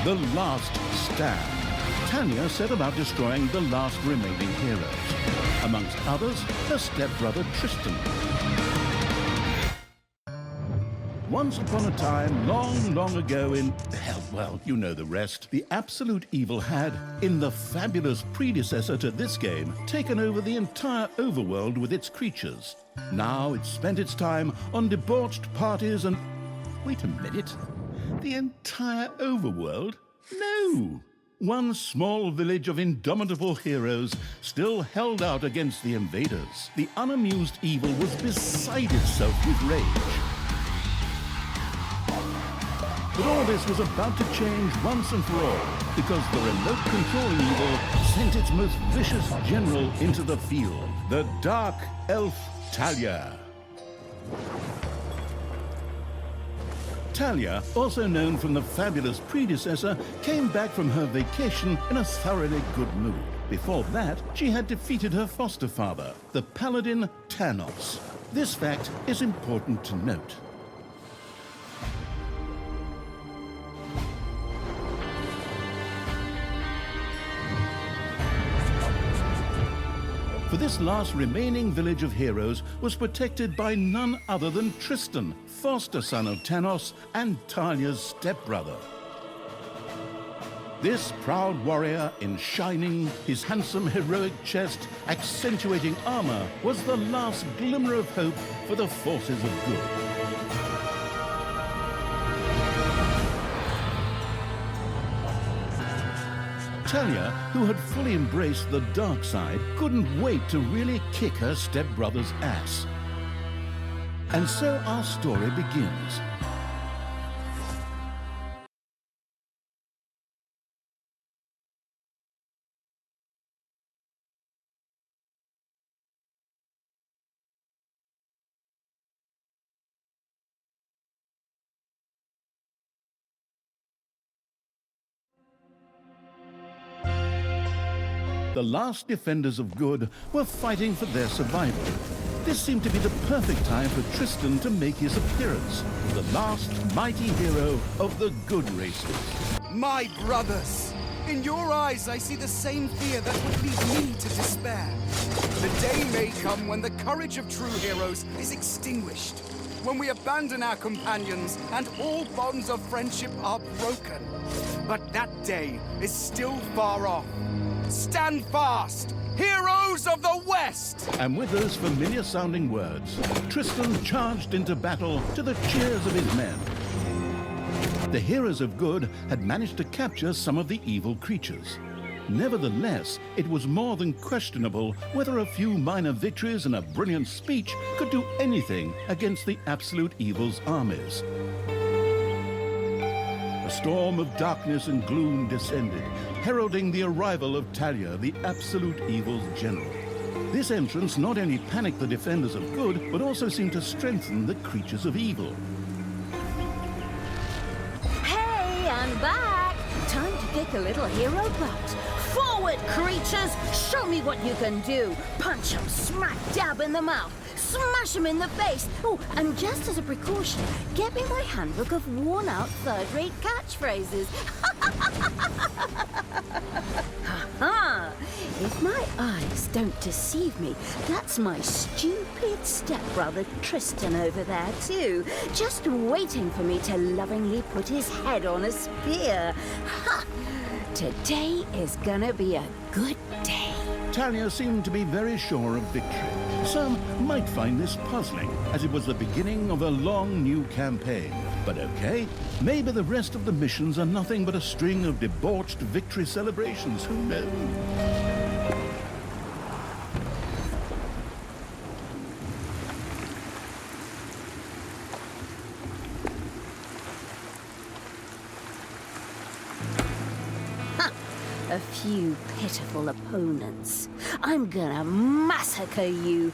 The Last Stand. Thalya set about destroying the last remaining heroes. Amongst others, her stepbrother Tristan. Once upon a time, long, long ago in... hell, well, you know the rest. The absolute evil had, in the fabulous predecessor to this game, taken over the entire overworld with its creatures. Now it spent its time on debauched parties and... Wait a minute. The entire overworld? No! One small village of indomitable heroes still held out against the invaders. The unamused evil was beside itself with rage. But all this was about to change once and for all, because the remote controlling evil sent its most vicious general into the field, the Dark Elf Thalya. Thalya, also known from the fabulous predecessor, came back from her vacation in a thoroughly good mood. Before that, she had defeated her foster father, the paladin Thanos. This fact is important to note. For this last remaining village of heroes was protected by none other than Tristan, foster son of Thanos and Thalya's stepbrother. This proud warrior in shining, his handsome heroic chest accentuating armor, was the last glimmer of hope for the forces of good. Thalya, who had fully embraced the dark side, couldn't wait to really kick her stepbrother's ass. And so our story begins. The last defenders of good were fighting for their survival. This seemed to be the perfect time for Tristan to make his appearance, the last mighty hero of the good races. My brothers! In your eyes I see the same fear that would lead me to despair. The day may come when the courage of true heroes is extinguished, when we abandon our companions and all bonds of friendship are broken. But that day is still far off. Stand fast, heroes of the West! And with those familiar-sounding words, Tristan charged into battle to the cheers of his men. The heroes of good had managed to capture some of the evil creatures. Nevertheless, it was more than questionable whether a few minor victories and a brilliant speech could do anything against the absolute evil's armies. A storm of darkness and gloom descended, heralding the arrival of Thalya, the absolute evil's general. This entrance not only panicked the defenders of good, but also seemed to strengthen the creatures of evil. Hey, I'm back! Time to kick a little hero butt. Forward, creatures! Show me what you can do! Punch 'em smack dab in the mouth! Smash him in the face! Oh, and just as a precaution, get me my handbook of worn-out third-rate catchphrases. Ha-ha! If my eyes don't deceive me, that's my stupid stepbrother Tristan over there too, just waiting for me to lovingly put his head on a spear. Ha! Today is gonna be a good day. Thalya seemed to be very sure of victory. Some might find this puzzling, as it was the beginning of a long new campaign. But okay, maybe the rest of the missions are nothing but a string of debauched victory celebrations, who knows? A few pitiful opponents. I'm gonna massacre you.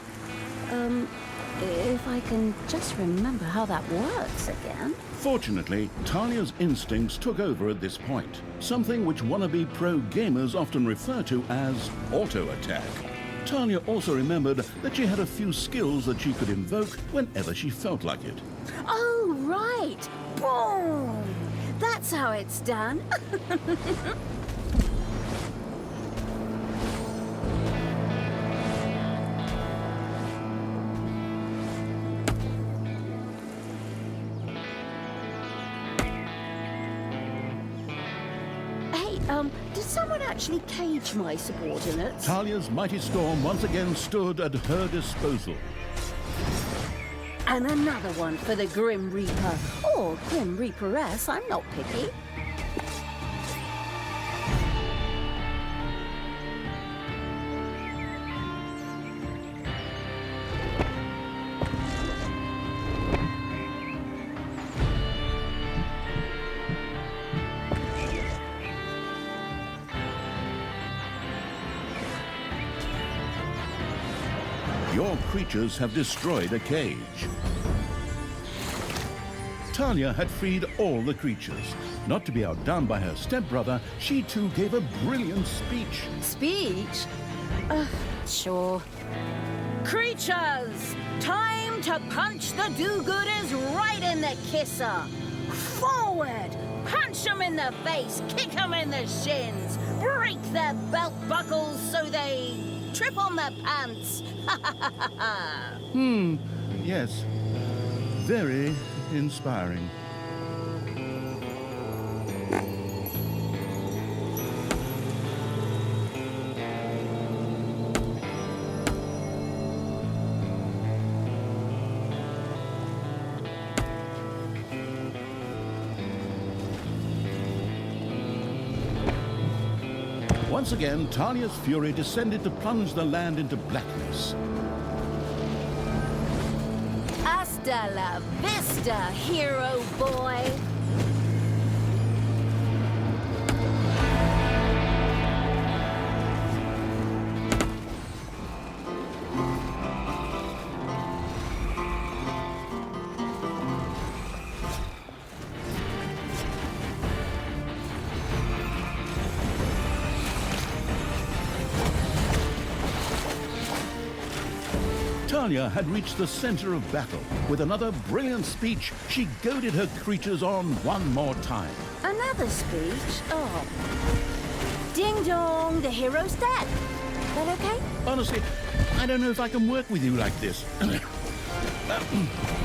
If I can just remember how that works again. Fortunately, Thalya's instincts took over at this point, something which wannabe pro gamers often refer to as auto-attack. Thalya also remembered that she had a few skills that she could invoke whenever she felt like it. Oh, right! Boom! That's how how it's done. Did someone actually cage my subordinates? Thalya's mighty storm once again stood at her disposal. And another one for the Grim Reaper. Or Grim Reaperess, I'm not picky. Your creatures have destroyed a cage. Thalya had freed all the creatures. Not to be outdone by her stepbrother, she too gave a brilliant speech. Speech? Sure. Creatures! Time to punch the do-gooders right in the kisser! Forward! Punch them in the face, kick them in the shins, break their belt buckles so they trip on their pants. Yes, very inspiring. Once again, Thalya's fury descended to plunge the land into blackness. Hasta la vista, hero boy! Thalya had reached the center of battle. With another brilliant speech, she goaded her creatures on one more time. Another speech? Oh. Ding dong, the hero's dead. That okay? Honestly, I don't know if I can work with you like this.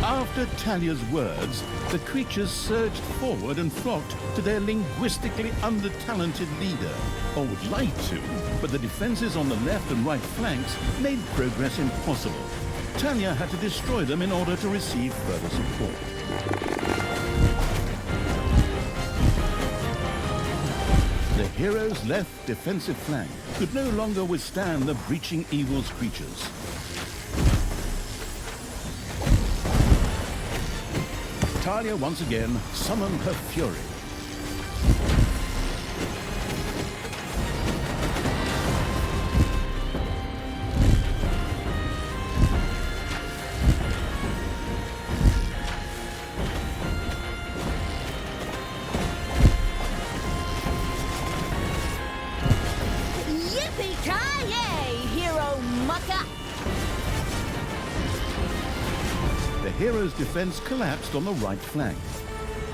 After Thalya's words, the creatures surged forward and flocked to their linguistically under-talented leader. Or would like to, but the defenses on the left and right flanks made progress impossible. Thalya had to destroy them in order to receive further support. The hero's left defensive flank could no longer withstand the breaching evil's creatures. Thalya once again summoned her fury. Yippee-ki-yay, hero mucker! The hero's defense collapsed on the right flank.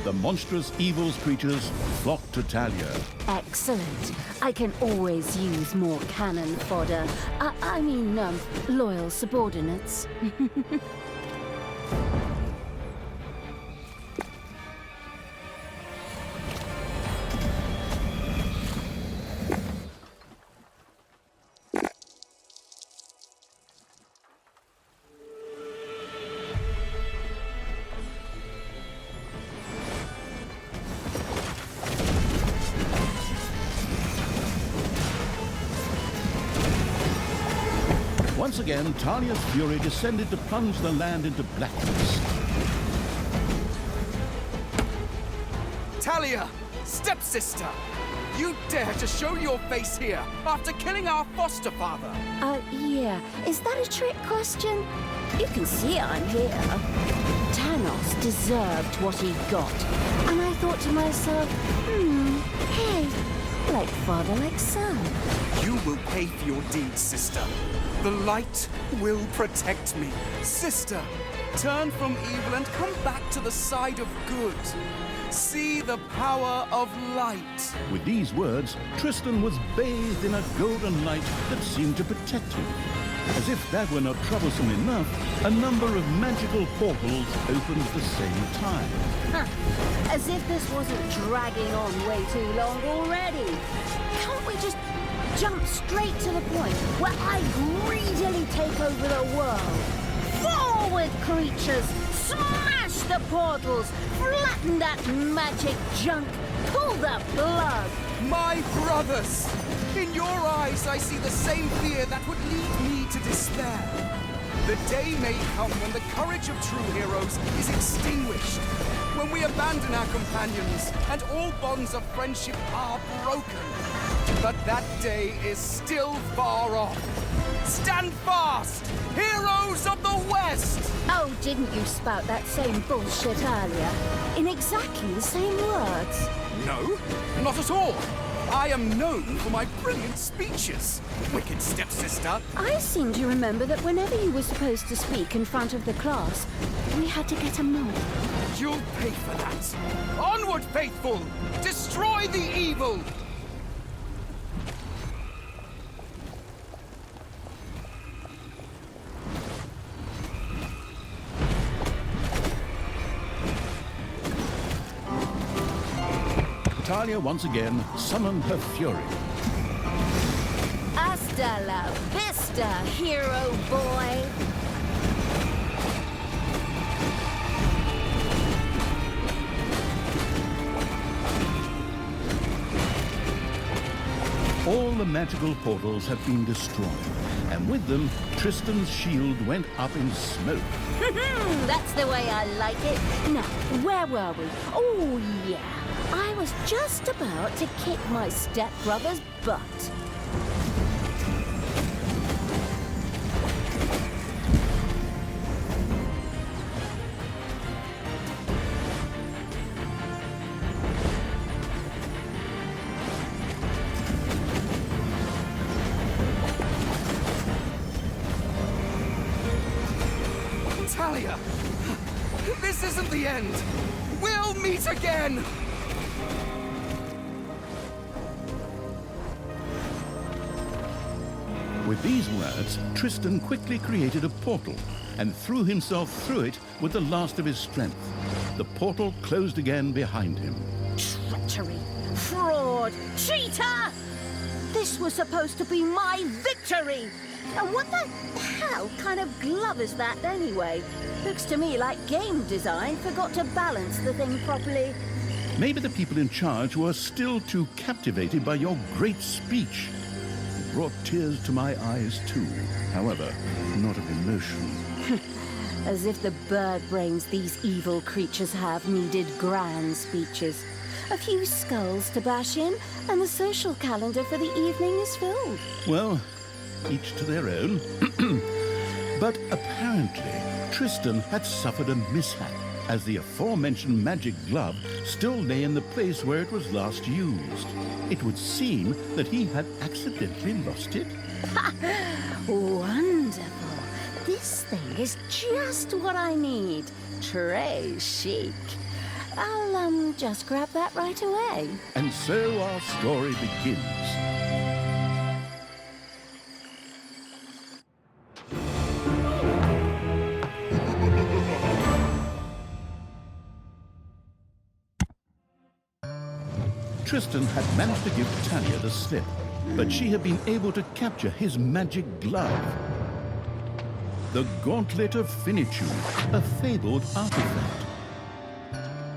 The monstrous evil's creatures flocked to Thalya. Excellent. I can always use more cannon fodder. I mean, loyal subordinates. Once again, Thalya's fury descended to plunge the land into blackness. Thalya, stepsister! You dare to show your face here after killing our foster father! Yeah. Is that a trick question? You can see I'm here. Thanos deserved what he got. And I thought to myself, hey, like father, like son. You will pay for your deeds, sister. The light will protect me. Sister, Turn from evil and come back to the side of good. See the power of light. With these words, Tristan was bathed in a golden light that seemed to protect him. As if that were not troublesome enough, a number of magical portals opened at the same time. As if this wasn't dragging on way too long already. Can't we just jump straight to the point where I greedily take over the world? Forward, creatures! Smash the portals! Flatten that magic junk! Pull the plug! My brothers! In your eyes, I see the same fear that would lead me to despair. The day may come when the courage of true heroes is extinguished, when we abandon our companions and all bonds of friendship are broken. But that day is still far off. Stand fast, heroes of the West! Oh, didn't you spout that same bullshit earlier? In exactly the same words. No, not at all. I am known for my brilliant speeches, wicked stepsister. I seem to remember that whenever you were supposed to speak in front of the class, we had to get a mark. You'll pay for that. Onward, faithful! Destroy the evil! Thalya once again summoned her fury. Hasta la vista, hero boy! All the magical portals had been destroyed, and with them, Tristan's shield went up in smoke. That's the way I like it. Now, where were we? Oh, yeah. I was just about to kick my stepbrother's butt. Thalya! This isn't the end! We'll meet again! With these words, Tristan quickly created a portal and threw himself through it with the last of his strength. The portal closed again behind him. Treachery! Fraud! Cheater! This was supposed to be my victory! And what the hell kind of glove is that anyway? Looks to me like game design forgot to balance the thing properly. Maybe the people in charge were still too captivated by your great speech. It brought tears to my eyes too, however, not of emotion. As if the bird brains these evil creatures have needed grand speeches. A few skulls to bash in, and the social calendar for the evening is filled. Well, each to their own. But apparently, Tristan had suffered a mishap, as the aforementioned magic glove still lay in the place where it was last used. It would seem that he had accidentally lost it. Wonderful. This thing is just what I need. Très chic. I'll, just grab that right away. And so our story begins. Tristan had managed to give Thalya the slip, but she had been able to capture his magic glove. The Gauntlet of Finitude, a fabled artifact.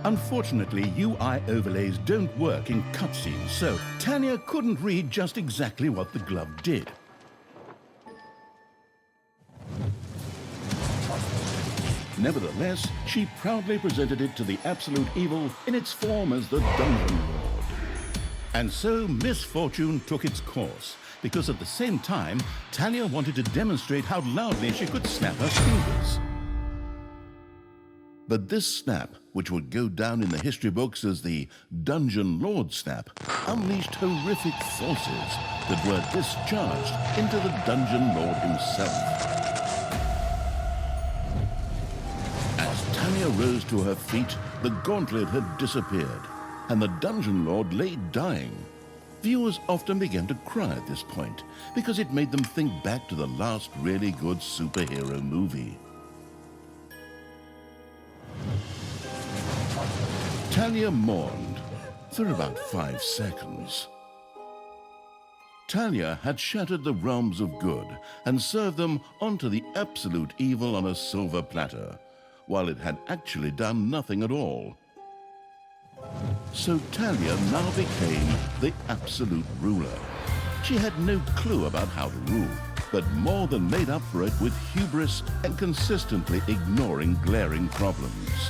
Unfortunately, UI overlays don't work in cutscenes, so Thalya couldn't read just exactly what the glove did. Nevertheless, she proudly presented it to the Absolute Evil in its form as the Dungeon Lord. And so misfortune took its course, because at the same time, Thalya wanted to demonstrate how loudly she could snap her fingers. But this snap, which would go down in the history books as the Dungeon Lord snap, unleashed horrific forces that were discharged into the Dungeon Lord himself. rose to her feet, the gauntlet had disappeared, and the Dungeon Lord lay dying. Viewers often began to cry at this point, because it made them think back to the last really good superhero movie. Thalya mourned for about 5 seconds. Thalya had shattered the realms of good and served them onto the absolute evil on a silver platter, while it had actually done nothing at all. So Thalya now became the absolute ruler. She had no clue about how to rule, but more than made up for it with hubris and consistently ignoring glaring problems.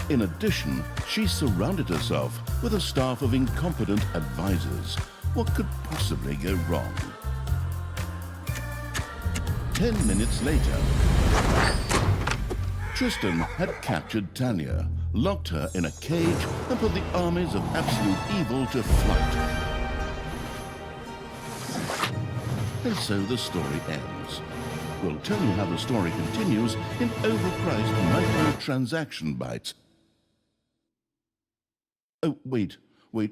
In addition, she surrounded herself with a staff of incompetent advisors. What could possibly go wrong? 10 minutes later, Tristan had captured Thalya, locked her in a cage, and put the armies of absolute evil to flight. And so the story ends. We'll tell you how the story continues in overpriced microtransaction bites. Oh, wait,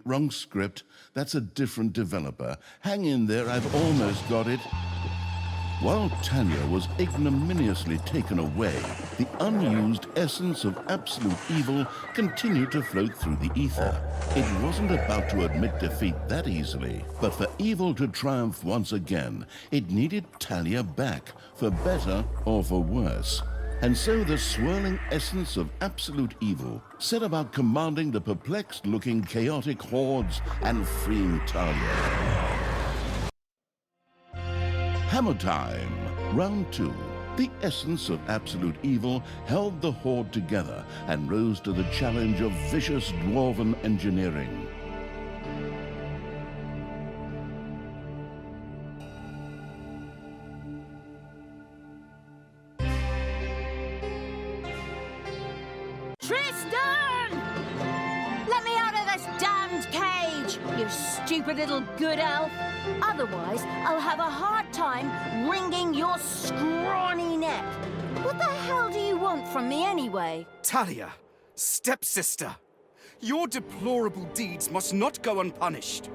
wrong script. That's a different developer. Hang in there, I've almost got it. While Thalya was ignominiously taken away, the unused essence of absolute evil continued to float through the ether. It wasn't about to admit defeat that easily, but for evil to triumph once again, it needed Thalya back, for better or for worse. And so the swirling essence of absolute evil set about commanding the perplexed-looking chaotic hordes and freeing Thalya. Hammer time, round 2. The essence of absolute evil held the horde together and rose to the challenge of vicious dwarven engineering. Tristan! Let me out of this damned cage, you stupid little good elf. Otherwise, I'll have a hard time wringing your scrawny neck. What the hell do you want from me anyway? Thalya, stepsister, your deplorable deeds must not go unpunished.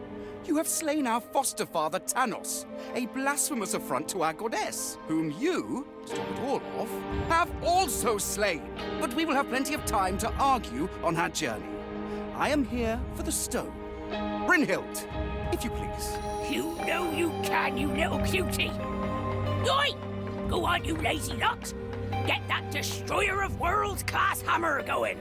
You have slain our foster father Thanos, a blasphemous affront to our goddess, whom you, to top it all off, have also slain. But we will have plenty of time to argue on our journey. I am here for the stone. Brynhild, if you please. You know you can, you little cutie. Oi! Go on, you lazy locks. Get that destroyer of worlds class hammer going.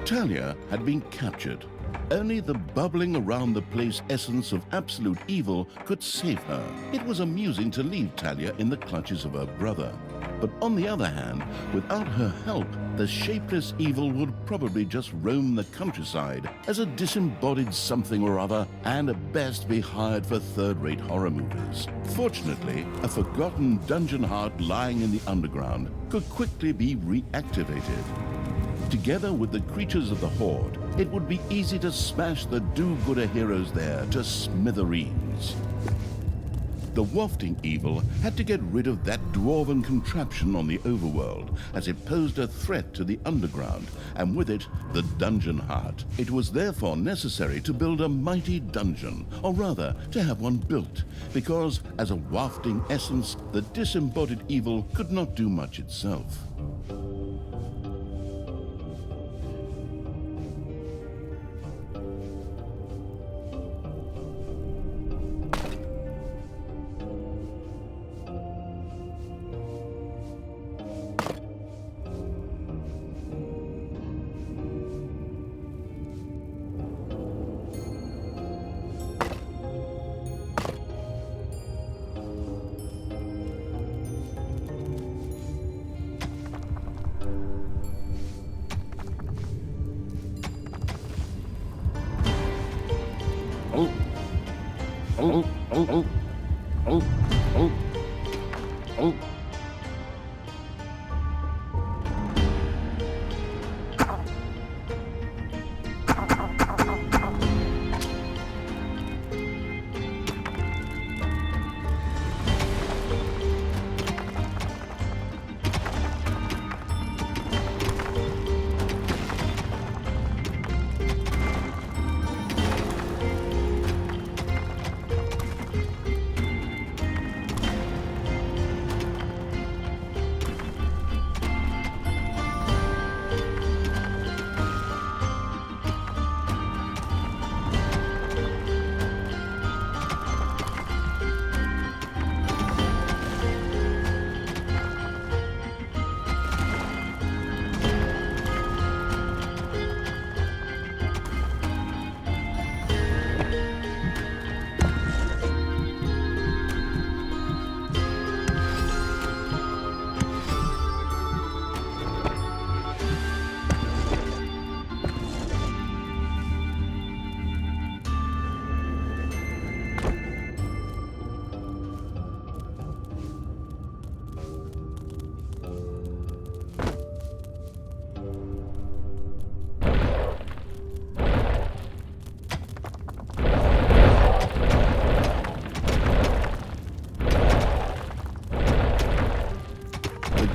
Thalya had been captured. Only the bubbling around the place essence of absolute evil could save her. It was amusing to leave Thalya in the clutches of her brother. But on the other hand, without her help, the shapeless evil would probably just roam the countryside as a disembodied something or other, and at best be hired for third-rate horror movies. Fortunately, a forgotten dungeon heart lying in the underground could quickly be reactivated. Together with the creatures of the Horde, it would be easy to smash the do-gooder heroes there to smithereens. The wafting evil had to get rid of that dwarven contraption on the overworld, as it posed a threat to the underground, and with it, the dungeon heart. It was therefore necessary to build a mighty dungeon, or rather, to have one built, because as a wafting essence, the disembodied evil could not do much itself.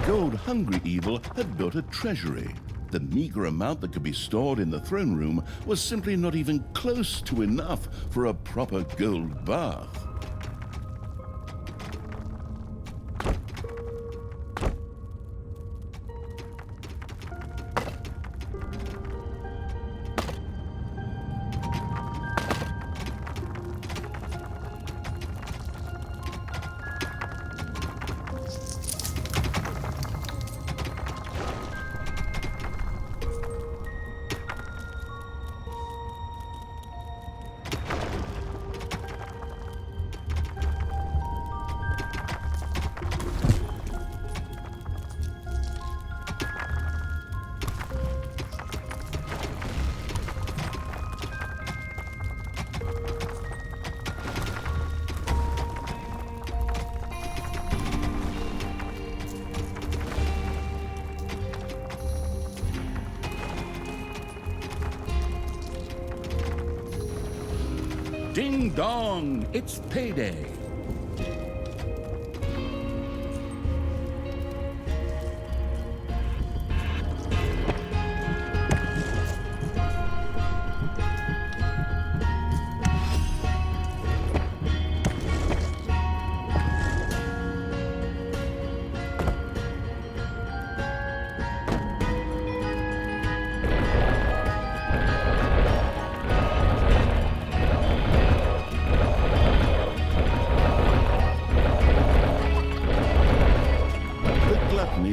gold-hungry evil had built a treasury. The meager amount that could be stored in the throne room was simply not even close to enough for a proper gold bath. Ding dong, it's payday.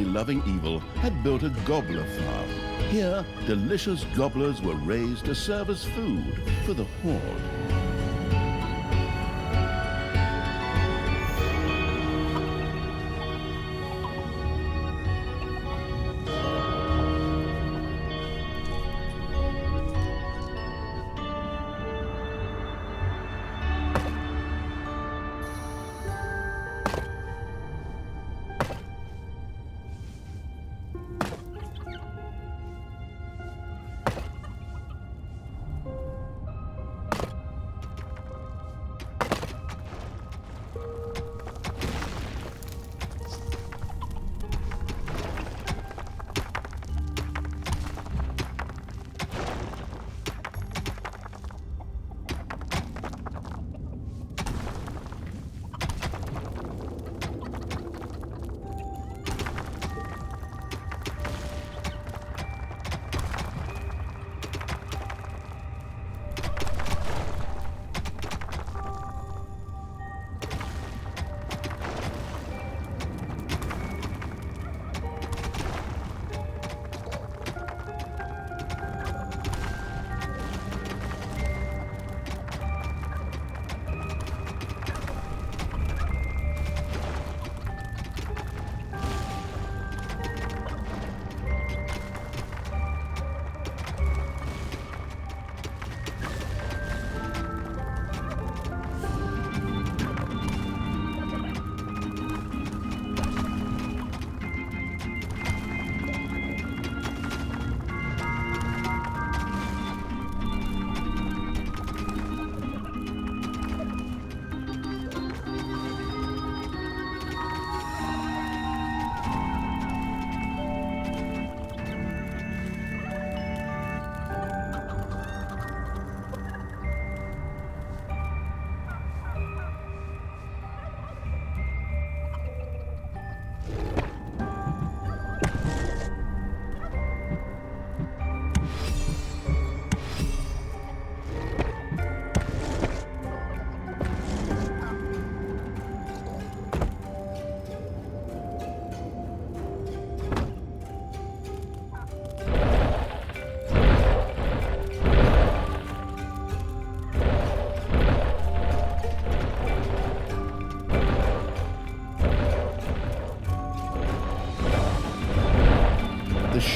Loving evil had built a gobbler farm. Here, delicious gobblers were raised to serve as food for the horde.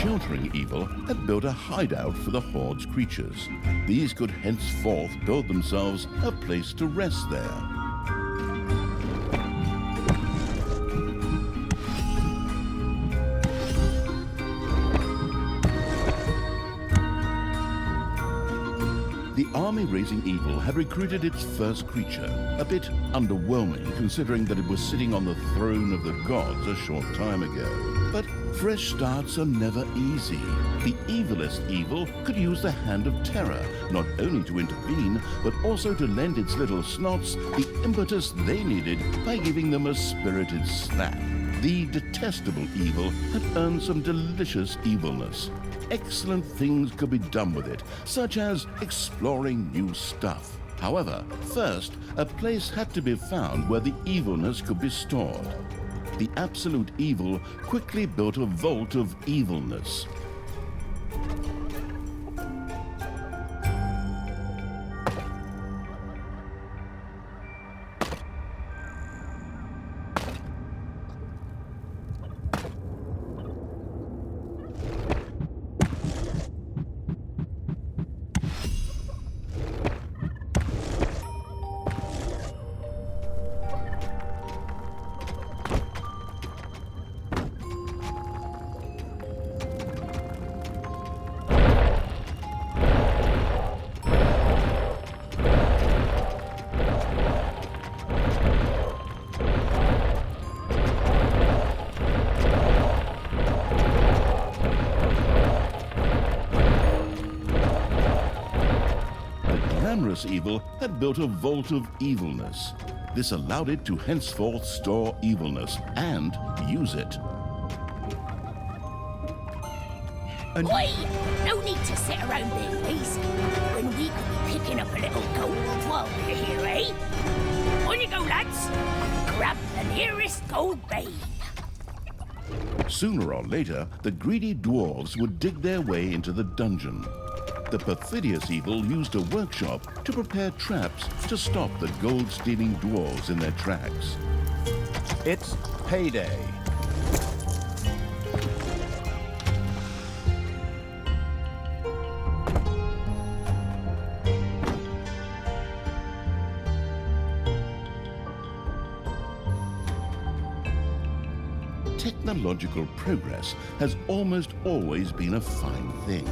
Sheltering evil had built a hideout for the horde's creatures. These could henceforth build themselves a place to rest there. The army-raising evil had recruited its first creature. A bit underwhelming considering that it was sitting on the throne of the gods a short time ago. But fresh starts are never easy. The evilest evil could use the hand of terror, not only to intervene, but also to lend its little snots the impetus they needed by giving them a spirited slap. The detestable evil had earned some delicious evilness. Excellent things could be done with it, such as exploring new stuff. However, first, a place had to be found where the evilness could be stored. The absolute evil quickly built a vault of evilness. Glamorous evil had built a vault of evilness. This allowed it to henceforth store evilness and use it. Oi! No need to sit around being lazy when we could be picking up a little gold while we're here, eh? On you go, lads! Grab the nearest gold babe. Sooner or later, the greedy dwarves would dig their way into the dungeon. The perfidious evil used a workshop to prepare traps to stop the gold-stealing dwarves in their tracks. It's payday. Technological progress has almost always been a fine thing.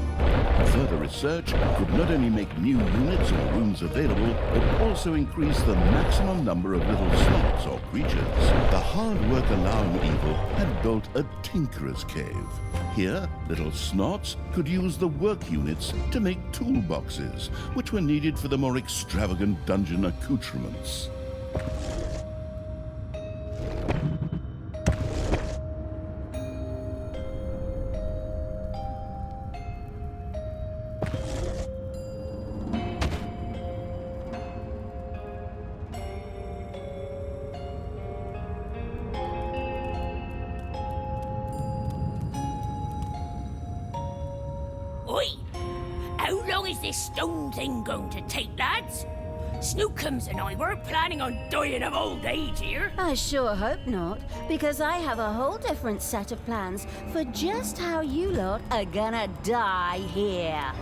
Further research could not only make new units or rooms available, but also increase the maximum number of little slots or creatures. The hard work allowing evil had built a tinkerer's cave. Here, little snots could use the work units to make toolboxes, which were needed for the more extravagant dungeon accoutrements. Oi! How long is this stone thing going to take, lads? Snookums and I weren't planning on dying of old age here. I sure hope not, because I have a whole different set of plans for just how you lot are gonna die here.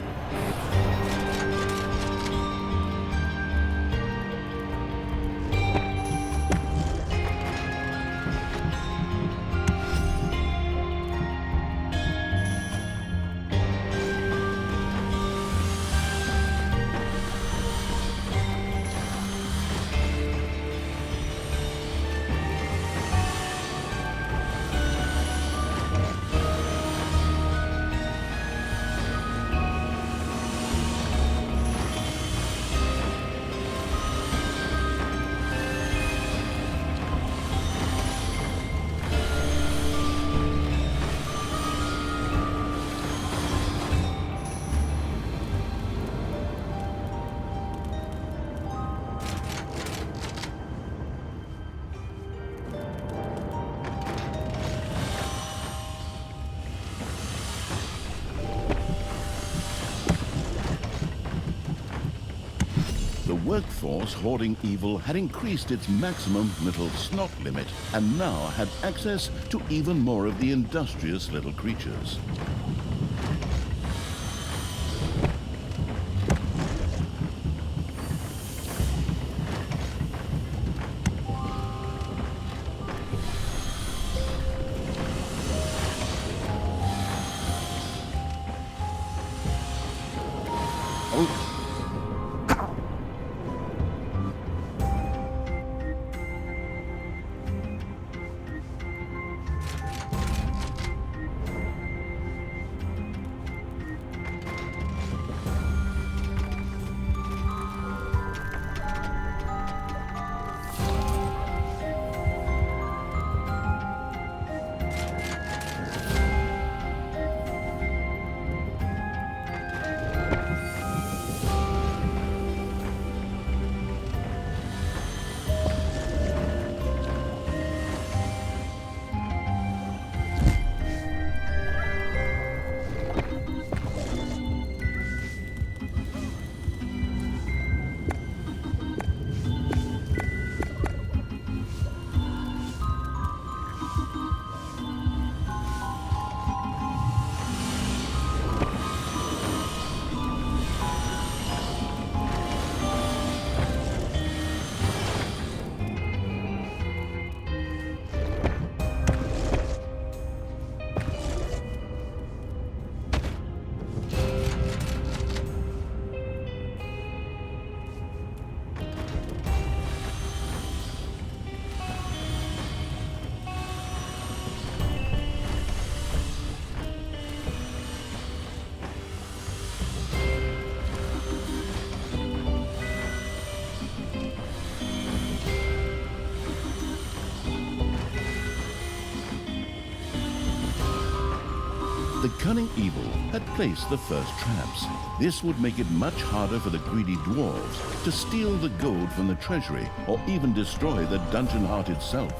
The workforce hoarding evil had increased its maximum little snot limit and now had access to even more of the industrious little creatures. The cunning evil had placed the first traps. This would make it much harder for the greedy dwarves to steal the gold from the treasury or even destroy the dungeon heart itself.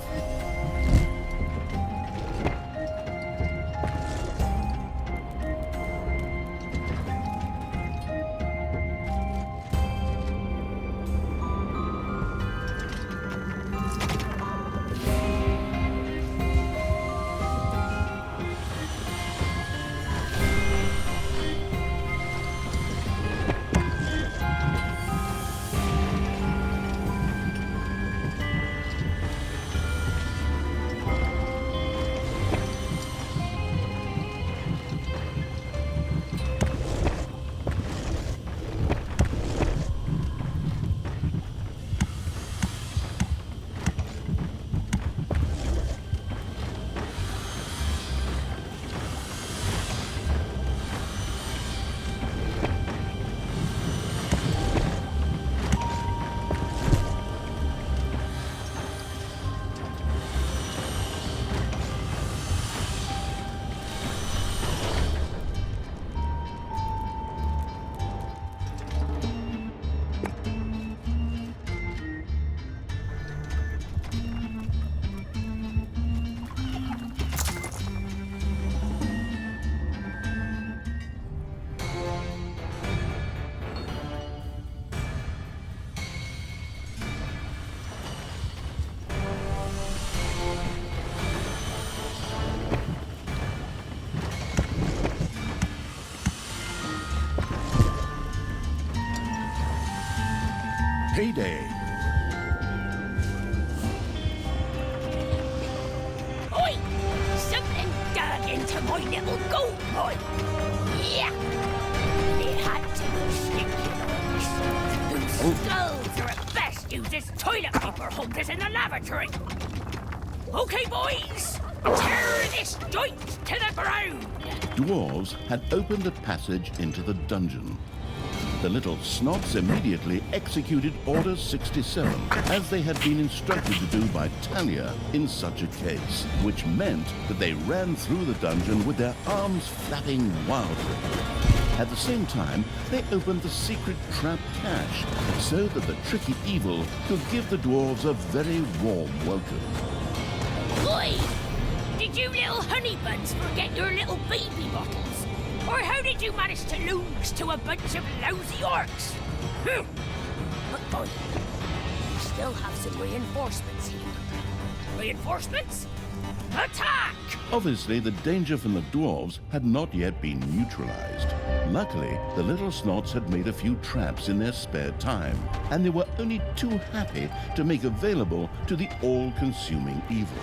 Payday. Oi! Something dug into my little gold mine. Yeah! It had to be sneaking on this. Whose skulls are at best used as toilet paper holders in the lavatory. Okay, boys! Tear this joint to the ground! Dwarves had opened a passage into the dungeon. The little snots immediately executed Order 67, as they had been instructed to do by Thalya in such a case, which meant that they ran through the dungeon with their arms flapping wildly. At the same time, they opened the secret trap cache, so that the tricky evil could give the dwarves a very warm welcome. Oi! Did you little honey buns forget your little baby bottles? Or how did you manage to lose to a bunch of lousy orcs? But boy, we still have some reinforcements here. Reinforcements? Attack! Obviously, the danger from the dwarves had not yet been neutralized. Luckily, the little snots had made a few traps in their spare time, and they were only too happy to make available to the all-consuming evil.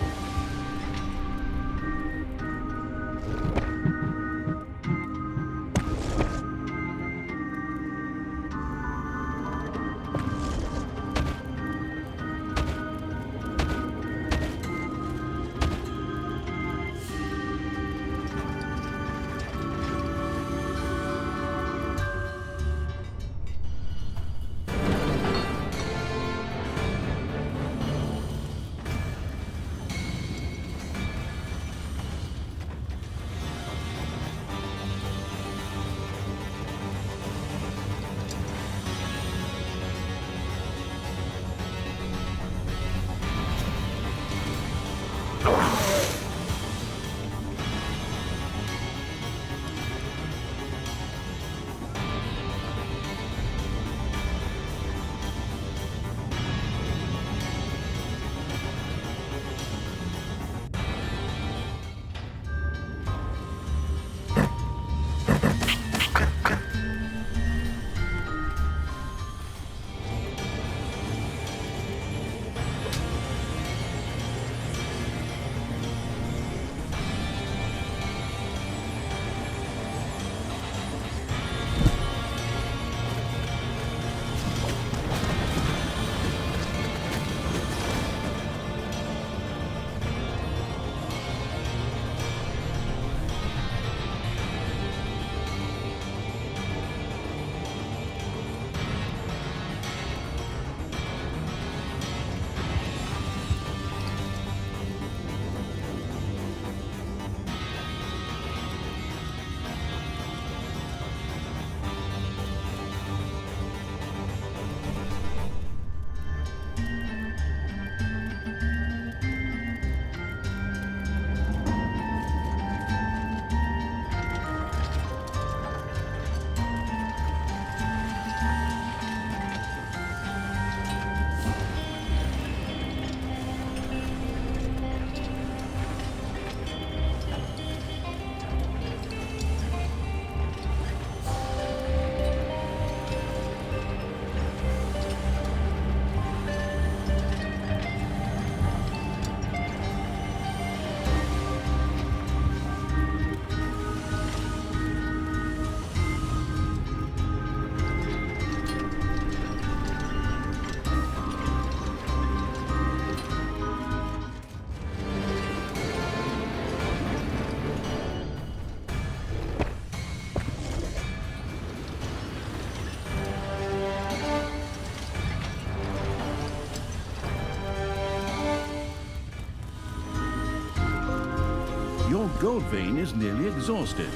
Your gold vein is nearly exhausted.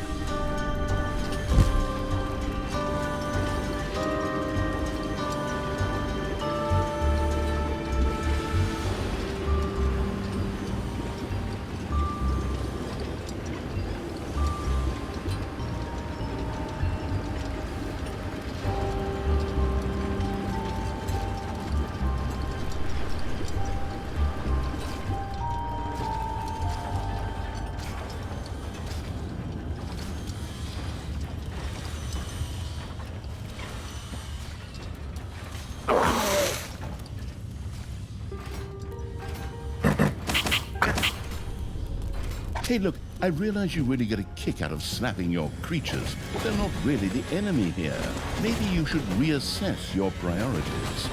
Hey, look, I realize you really get a kick out of slapping your creatures, but they're not really the enemy here. Maybe you should reassess your priorities.